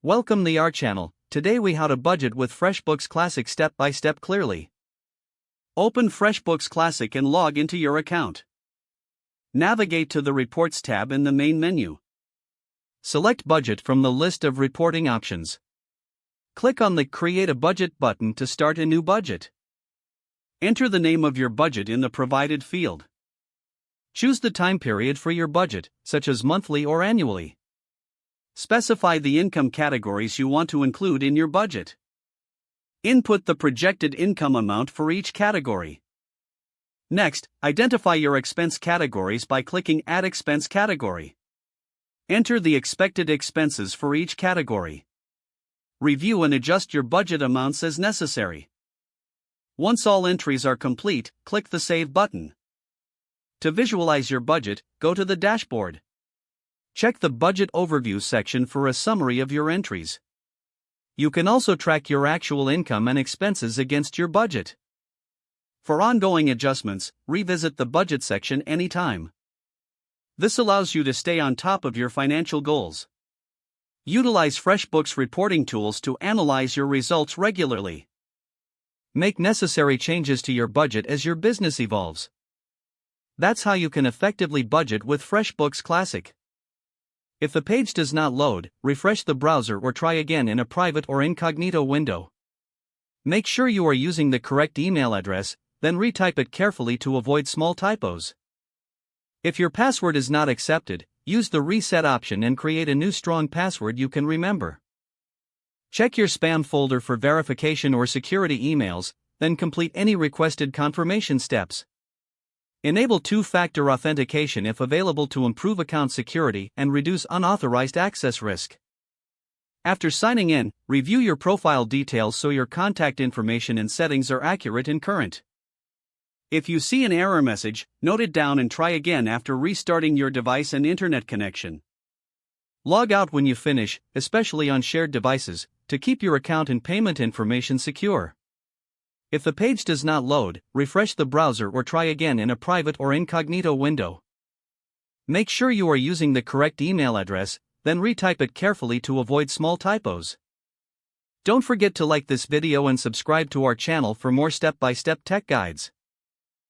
Welcome to our channel. Today we how to budget with FreshBooks Classic step by step clearly. Open FreshBooks Classic and log into your account. Navigate to the Reports tab in the main menu. Select Budget from the list of reporting options. Click on the Create a Budget button to start a new budget. Enter the name of your budget in the provided field. Choose the time period for your budget, such as monthly or annually. Specify the income categories you want to include in your budget. Input the projected income amount for each category. Next, identify your expense categories by clicking Add Expense Category. Enter the expected expenses for each category. Review and adjust your budget amounts as necessary. Once all entries are complete, click the Save button. To visualize your budget, go to the dashboard. Check the Budget Overview section for a summary of your entries. You can also track your actual income and expenses against your budget. For ongoing adjustments, revisit the Budget section anytime. This allows you to stay on top of your financial goals. Utilize FreshBooks reporting tools to analyze your results regularly. Make necessary changes to your budget as your business evolves. That's how you can effectively budget with FreshBooks Classic. If the page does not load, refresh the browser or try again in a private or incognito window. Make sure you are using the correct email address, then retype it carefully to avoid small typos. If your password is not accepted, use the reset option and create a new strong password you can remember. Check your spam folder for verification or security emails, then complete any requested confirmation steps. Enable two-factor authentication if available to improve account security and reduce unauthorized access risk. After signing in, review your profile details so your contact information and settings are accurate and current. If you see an error message, note it down and try again after restarting your device and internet connection. Log out when you finish, especially on shared devices, to keep your account and payment information secure. If the page does not load, refresh the browser or try again in a private or incognito window. Make sure you are using the correct email address, then retype it carefully to avoid small typos. Don't forget to like this video and subscribe to our channel for more step-by-step tech guides.